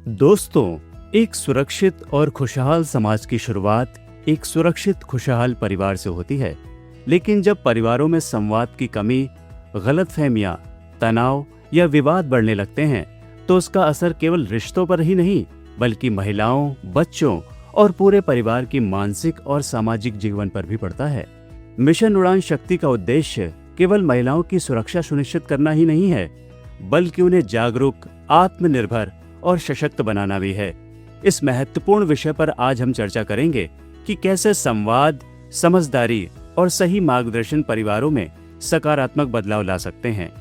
दोस्तों, एक सुरक्षित और खुशहाल समाज की शुरुआत एक सुरक्षित खुशहाल परिवार से होती है। लेकिन जब परिवारों में संवाद की कमी, गलतफहमियां, तनाव या विवाद बढ़ने लगते हैं, तो उसका असर केवल रिश्तों पर ही नहीं, बल्कि महिलाओं, बच्चों और पूरे परिवार की मानसिक और सामाजिक जीवन पर भी पड़ता है। मिशन उड़ान शक्ति का उद्देश्य केवल महिलाओं की सुरक्षा सुनिश्चित करना ही नहीं है, बल्कि उन्हें जागरूक, आत्मनिर्भर और सशक्त बनाना भी है। इस महत्वपूर्ण विषय पर आज हम चर्चा करेंगे कि कैसे संवाद, समझदारी और सही मार्गदर्शन परिवारों में सकारात्मक बदलाव ला सकते हैं।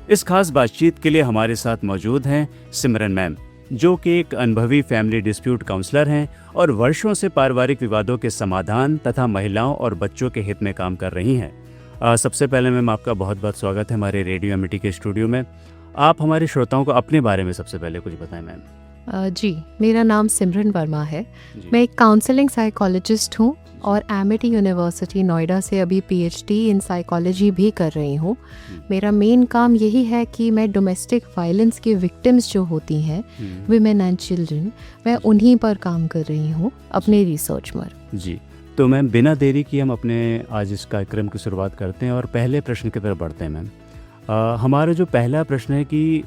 इस खास बातचीत के लिए हमारे साथ मौजूद हैं सिमरन मैम, जो कि एक अनुभवी फैमिली डिस्प्यूट काउंसलर हैं और वर्षों से पारिवारिक विवादों के समाधान तथा महिलाओं और बच्चों के हित में काम कर रही हैं। सबसे पहले मैम, आपका बहुत बहुत स्वागत है हमारे रेडियो एमिटी के स्टूडियो में। आप हमारे श्रोताओं को अपने बारे में सबसे पहले कुछ बताएं मैम। जी, मेरा नाम सिमरन वर्मा है। मैं एक काउंसलिंग साइकोलॉजिस्ट हूँ और एमिटी यूनिवर्सिटी नोएडा से अभी पीएचडी इन साइकोलॉजी भी कर रही हूँ। मेरा मेन काम यही है कि मैं डोमेस्टिक वायलेंस की विक्टिम्स जो होती हैं, विमेन एंड चिल्ड्रन, मैं उन्हीं पर काम कर रही हूँ अपने रिसर्च में। जी, तो मैम बिना देरी किए हम अपने आज इस कार्यक्रम की शुरुआत करते हैं और पहले प्रश्न की तरफ बढ़ते हैं मैम। हमारा जो पहला प्रश्न है कि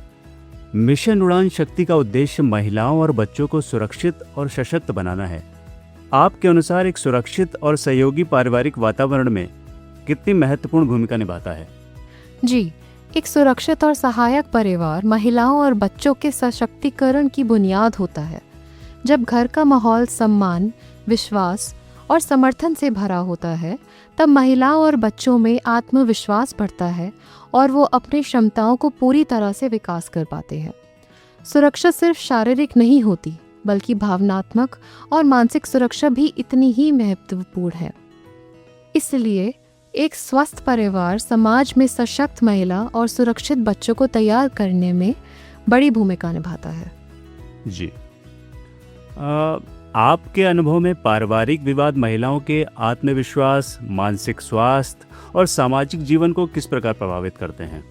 मिशन उड़ान शक्ति का उद्देश्य महिलाओं और बच्चों को सुरक्षित और सशक्त बनाना है। आपके अनुसार एक सुरक्षित और सहयोगी पारिवारिक वातावरण में कितनी महत्वपूर्ण भूमिका निभाता है? जी, एक सुरक्षित और सहायक परिवार महिलाओं और बच्चों के सशक्तिकरण की बुनियाद होता है। जब घर का माहौल सम्मान, विश्वास और समर्थन से भरा होता है, तब महिलाओं और बच्चों में आत्मविश्वास बढ़ता है और वो अपनी क्षमताओं को पूरी तरह से विकास कर पाते हैं। सुरक्षा सिर्फ शारीरिक नहीं होती, बल्कि भावनात्मक और मानसिक सुरक्षा भी इतनी ही महत्वपूर्ण है। इसलिए एक स्वस्थ परिवार समाज में सशक्त महिला और सुरक्षित बच्चों को तैयार करने में बड़ी भूमिका निभाता है। जी, आपके अनुभव में पारिवारिक विवाद महिलाओं के आत्मविश्वास, मानसिक स्वास्थ्य और सामाजिक जीवन को किस प्रकार प्रभावित करते हैं?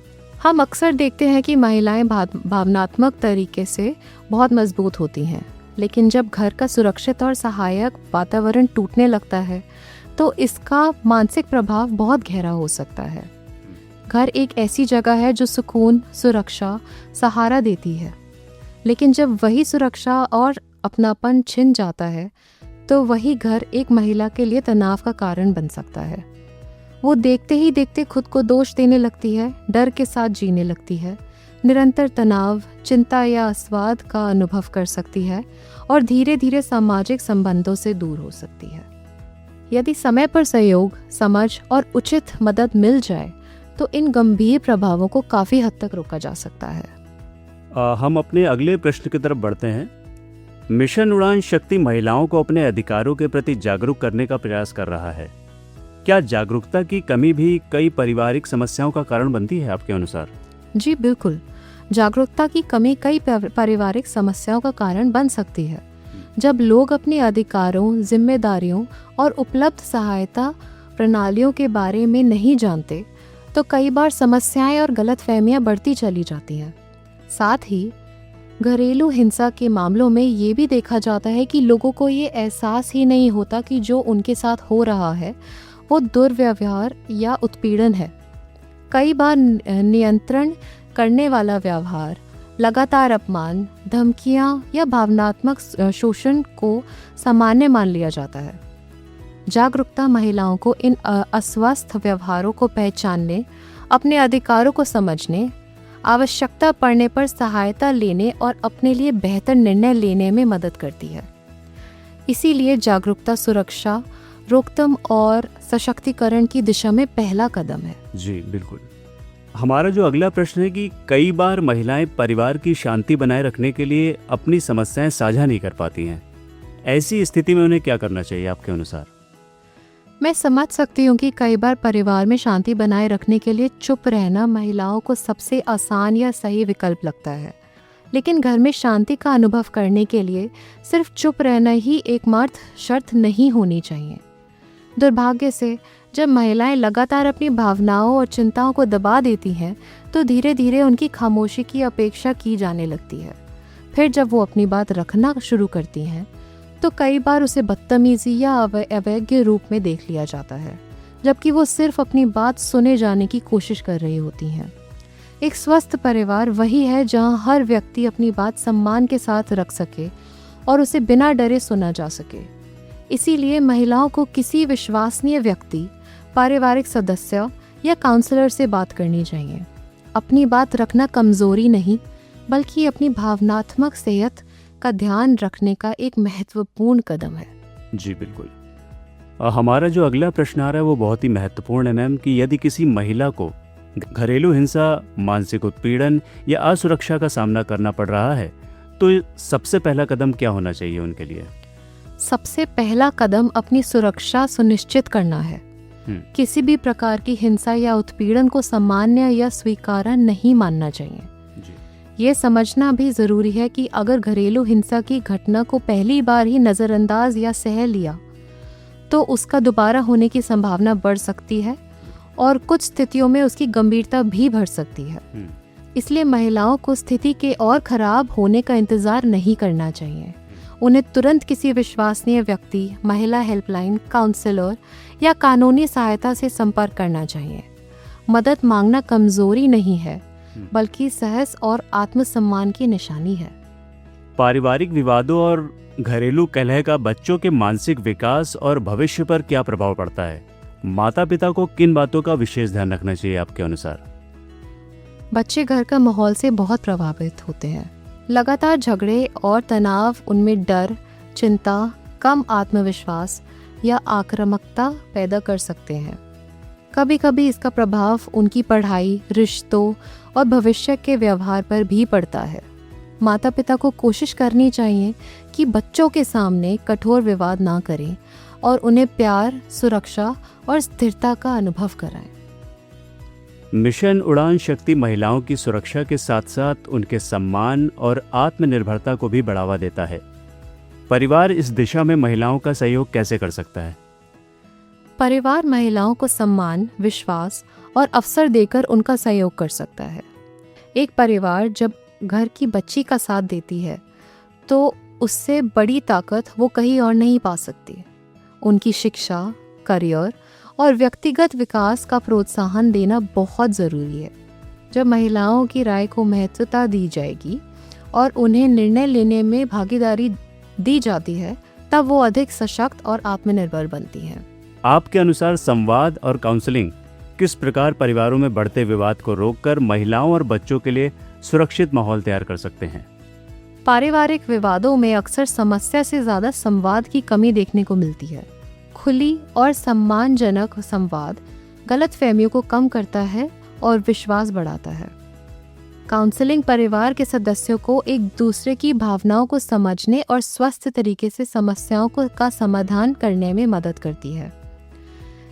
हम अक्सर देखते हैं कि महिलाएं भावनात्मक तरीके से बहुत मजबूत होती हैं, लेकिन जब घर का सुरक्षित और सहायक वातावरण टूटने लगता है, तो इसका मानसिक प्रभाव बहुत गहरा हो सकता है। घर एक ऐसी जगह है जो सुकून, सुरक्षा, सहारा देती है, लेकिन जब वही सुरक्षा और अपनापन छिन जाता है, तो वही घर एक महिला के लिए तनाव का कारण बन सकता है। वो देखते ही देखते खुद को दोष देने लगती है, डर के साथ जीने लगती है, निरंतर तनाव, चिंता या अस्वाद का अनुभव कर सकती है और धीरे धीरे सामाजिक संबंधों से दूर हो सकती है। यदि समय पर सहयोग, समझ और उचित मदद मिल जाए, तो इन गंभीर प्रभावों को काफ़ी हद तक रोका जा सकता है। हम अपने अगले प्रश्न की तरफ बढ़ते हैं। मिशन उड़ान शक्ति महिलाओं को अपने अधिकारों के प्रति जागरूक करने का प्रयास कर रहा है। क्या जागरूकता की कमी भी कई पारिवारिक समस्याओं का कारण बनती है आपके अनुसार? जी बिल्कुल, जागरूकता की कमी कई पारिवारिक समस्याओं का कारण बन सकती है। जब लोग अपने अधिकारों, जिम्मेदारियों और उपलब्ध सहायता प्रणालियों के बारे में नहीं जानते, तो कई बार समस्याएं और गलतफहमियां बढ़ती चली जाती हैं। साथ ही घरेलू हिंसा के मामलों में ये भी देखा जाता है कि लोगों को ये एहसास ही नहीं होता कि जो उनके साथ हो रहा है वो दुर्व्यवहार या उत्पीड़न है। कई बार नियंत्रण करने वाला व्यवहार, लगातार अपमान, धमकियां या भावनात्मक शोषण को सामान्य मान लिया जाता है। जागरूकता महिलाओं को इन अस्वस्थ व्यवहारों को पहचानने, अपने अधिकारों को समझने, आवश्यकता पड़ने पर सहायता लेने और अपने लिए बेहतर निर्णय लेने में मदद करती है। इसीलिए जागरूकता सुरक्षा, रोकथाम और सशक्तिकरण की दिशा में पहला कदम है। जी बिल्कुल। हमारा जो अगला प्रश्न है कि कई बार महिलाएं परिवार की शांति बनाए रखने के लिए अपनी समस्याएं साझा नहीं कर पाती हैं। ऐसी स्थिति में उन्हें क्या करना चाहिए आपके अनुसार? मैं समझ सकती हूँ कि कई बार परिवार में शांति बनाए रखने के लिए चुप रहना महिलाओं को सबसे आसान या सही विकल्प लगता है। लेकिन घर में शांति का अनुभव करने के लिए सिर्फ चुप रहना ही एकमात्र शर्त नहीं होनी चाहिए। दुर्भाग्य से जब महिलाएं लगातार अपनी भावनाओं और चिंताओं को दबा देती हैं, तो धीरे धीरे उनकी खामोशी की अपेक्षा की जाने लगती है। फिर जब वो अपनी बात रखना शुरू करती हैं तो कई बार उसे बदतमीजी या अवैज्ञ रूप में देख लिया जाता है, जबकि वो सिर्फ अपनी बात सुने जाने की कोशिश कर रही होती हैं। एक स्वस्थ परिवार वही है जहां हर व्यक्ति अपनी बात सम्मान के साथ रख सके और उसे बिना डरे सुना जा सके। इसीलिए महिलाओं को किसी विश्वसनीय व्यक्ति, पारिवारिक सदस्य या काउंसलर से बात करनी चाहिए। अपनी बात रखना कमजोरी नहीं, बल्कि अपनी भावनात्मक सेहत का ध्यान रखने का एक महत्वपूर्ण कदम है। जी बिल्कुल। हमारा जो अगला प्रश्न आ रहा है वो बहुत ही महत्वपूर्ण है मैम, कि यदि किसी महिला को घरेलू हिंसा, मानसिक उत्पीड़न या असुरक्षा का सामना करना पड़ रहा है तो सबसे पहला कदम क्या होना चाहिए उनके लिए? सबसे पहला कदम अपनी सुरक्षा सुनिश्चित करना है। किसी भी प्रकार की हिंसा या उत्पीड़न को सामान्य या स्वीकार्य नहीं मानना चाहिए। ये समझना भी जरूरी है कि अगर घरेलू हिंसा की घटना को पहली बार ही नज़रअंदाज या सह लिया तो उसका दोबारा होने की संभावना बढ़ सकती है और कुछ स्थितियों में उसकी गंभीरता भी बढ़ सकती है। इसलिए महिलाओं को स्थिति के और खराब होने का इंतजार नहीं करना चाहिए। उन्हें तुरंत किसी विश्वसनीय व्यक्ति, महिला हेल्पलाइन, काउंसलर या कानूनी सहायता से संपर्क करना चाहिए। मदद मांगना कमजोरी नहीं है, बल्कि साहस और आत्मसम्मान की निशानी है। पारिवारिक विवादों और घरेलू कलह का बच्चों के मानसिक विकास और भविष्य पर क्या प्रभाव पड़ता है? माता पिता को किन बातों का विशेष ध्यान रखना चाहिए आपके अनुसार? बच्चे घर का माहौल से बहुत प्रभावित होते हैं। लगातार झगड़े और तनाव उनमें डर, चिंता, कम आत्मविश्वास या आक्रामकता पैदा कर सकते हैं। कभी कभी इसका प्रभाव उनकी पढ़ाई, रिश्तों और भविष्य के व्यवहार पर भी पड़ता है। माता पिता को कोशिश करनी चाहिए कि बच्चों के सामने कठोर विवाद ना करें और उन्हें प्यार, सुरक्षा और स्थिरता का अनुभव कराएं। मिशन उड़ान शक्ति महिलाओं की सुरक्षा के साथ साथ उनके सम्मान और आत्मनिर्भरता को भी बढ़ावा देता है। परिवार इस दिशा में महिलाओं का सहयोग कैसे कर सकता है? परिवार महिलाओं को सम्मान, विश्वास और अवसर देकर उनका सहयोग कर सकता है। एक परिवार जब घर की बच्ची का साथ देती है तो उससे बड़ी ताकत वो कहीं और नहीं पा सकती। उनकी शिक्षा, करियर और व्यक्तिगत विकास का प्रोत्साहन देना बहुत ज़रूरी है। जब महिलाओं की राय को महत्वता दी जाएगी और उन्हें निर्णय लेने में भागीदारी दी जाती है, तब वो अधिक सशक्त और आत्मनिर्भर बनती हैं। आपके अनुसार संवाद और काउंसलिंग किस प्रकार परिवारों में बढ़ते विवाद को रोककर महिलाओं और बच्चों के लिए सुरक्षित माहौल तैयार कर सकते हैं? पारिवारिक विवादों में अक्सर समस्या से ज़्यादा संवाद की कमी देखने को मिलती है। खुली और सम्मानजनक संवाद गलतफहमियों को कम करता है और विश्वास बढ़ाता है। काउंसलिंग परिवार के सदस्यों को एक दूसरे की भावनाओं को समझने और स्वस्थ तरीके से समस्याओं का समाधान करने में मदद करती है।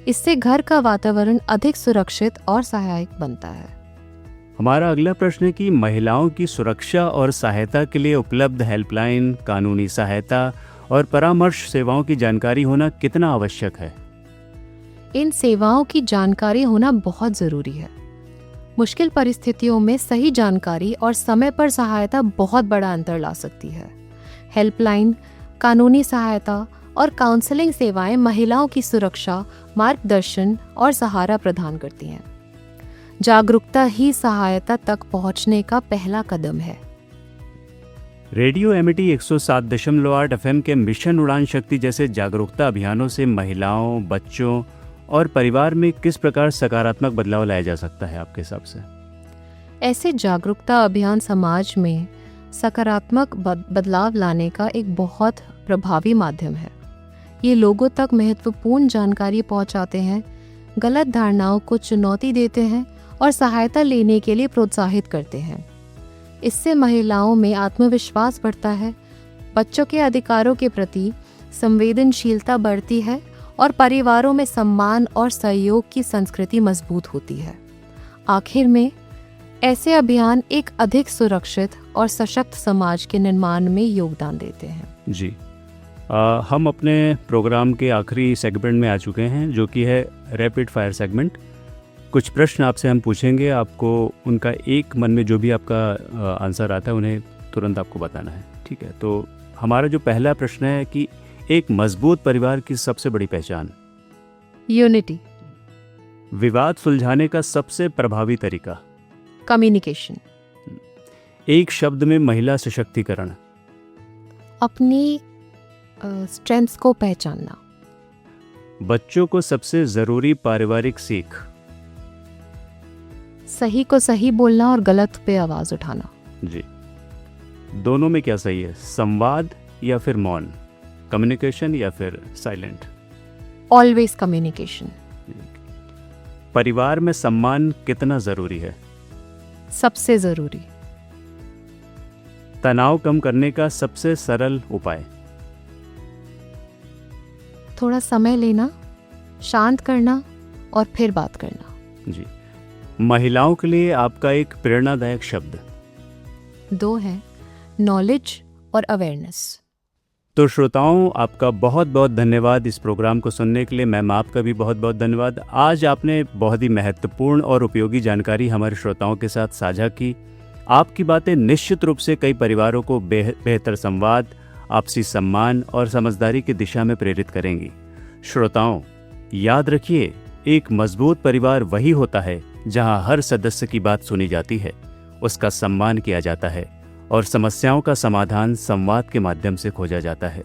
इससे घर का वातावरण अधिक सुरक्षित और सहायक बनता है। हमारा अगला प्रश्न है कि महिलाओं की सुरक्षा और सहायता के लिए उपलब्ध हेल्पलाइन, कानूनी सहायता और परामर्श सेवाओं की जानकारी होना कितना आवश्यक है? इन सेवाओं की जानकारी होना बहुत ज़रूरी है। मुश्किल परिस्थितियों में सही जानकारी और समय पर सहायता बहुत बड़ा अंतर ला सकती है। हेल्पलाइन, कानूनी सहायता और काउंसलिंग सेवाएं महिलाओं की सुरक्षा, मार्गदर्शन और सहारा प्रदान करती हैं। जागरूकता ही सहायता तक पहुंचने का पहला कदम है। रेडियो एमिटी 107.8 FM के मिशन उड़ान शक्ति जैसे जागरूकता अभियानों से महिलाओं, बच्चों और परिवार में किस प्रकार सकारात्मक बदलाव लाया जा सकता है आपके हिसाब से? ऐसे जागरूकता अभियान समाज में सकारात्मक बदलाव लाने का एक बहुत प्रभावी माध्यम है। ये लोगों तक महत्वपूर्ण जानकारी पहुंचाते हैं, गलत धारणाओं को चुनौती देते हैं और सहायता लेने के लिए प्रोत्साहित करते हैं। इससे महिलाओं में आत्मविश्वास बढ़ता है, बच्चों के अधिकारों के प्रति संवेदनशीलता बढ़ती है और परिवारों में सम्मान और सहयोग की संस्कृति मजबूत होती है। आखिर में ऐसे अभियान एक अधिक सुरक्षित और सशक्त समाज के निर्माण में योगदान देते हैं। जी, हम अपने प्रोग्राम के आखिरी सेगमेंट में आ चुके हैं, जो कि है रैपिड फायर सेगमेंट। कुछ प्रश्न आपसे हम पूछेंगे, आपको उनका एक मन में जो भी आपका आंसर आता है उन्हें तुरंत आपको बताना है, ठीक है। तो हमारा जो पहला प्रश्न है कि एक मजबूत परिवार की सबसे बड़ी पहचान। यूनिटी। विवाद सुलझाने का सबसे प्रभावी तरीका। कम्युनिकेशन। एक शब्द में महिला सशक्तिकरण। अपनी स्ट्रेंथ्स को पहचानना। बच्चों को सबसे जरूरी पारिवारिक सीख। सही को सही बोलना और गलत पे आवाज उठाना। जी, दोनों में क्या सही है, संवाद या फिर मौन, कम्युनिकेशन या फिर साइलेंट? Always communication. परिवार में सम्मान कितना जरूरी है? सबसे जरूरी। तनाव कम करने का सबसे सरल उपाय। थोड़ा समय लेना, शांत करना और फिर बात करना। जी, महिलाओं के लिए आपका एक प्रेरणादायक शब्द। 2 है, नॉलेज और अवेयरनेस। तो श्रोताओं, आपका बहुत बहुत धन्यवाद इस प्रोग्राम को सुनने के लिए। मैम, आपका भी बहुत बहुत धन्यवाद। आज आपने बहुत ही महत्वपूर्ण और उपयोगी जानकारी हमारे श्रोताओं के साथ साझा की। आपकी बातें निश्चित रूप से कई परिवारों को बेहतर संवाद, आपसी सम्मान और समझदारी की दिशा में प्रेरित करेंगी। श्रोताओं, याद रखिए, एक मजबूत परिवार वही होता है जहां हर सदस्य की बात सुनी जाती है, उसका सम्मान किया जाता है और समस्याओं का समाधान संवाद के माध्यम से खोजा जाता है।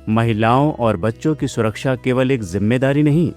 महिलाओं और बच्चों की सुरक्षा केवल एक जिम्मेदारी नहीं,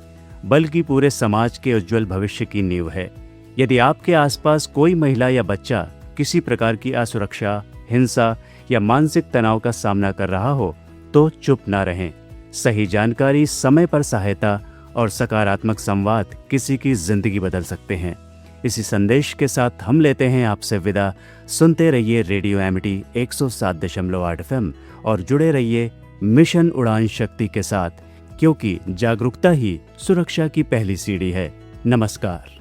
बल्कि पूरे समाज के उज्जवल भविष्य की नींव है। यदि आपके आसपास कोई महिला या बच्चा किसी प्रकार की असुरक्षा, हिंसा या मानसिक तनाव का सामना कर रहा हो, तो चुप ना रहें। सही जानकारी, समय पर सहायता और सकारात्मक संवाद किसी की जिंदगी बदल सकते हैं। इसी संदेश के साथ हम लेते हैं आपसे विदा। सुनते रहिए रेडियो एमिटी 107.8 FM और जुड़े रहिए मिशन उड़ान शक्ति के साथ, क्योंकि जागरूकता ही सुरक्षा की पहली सीढ़ी है। नमस्कार।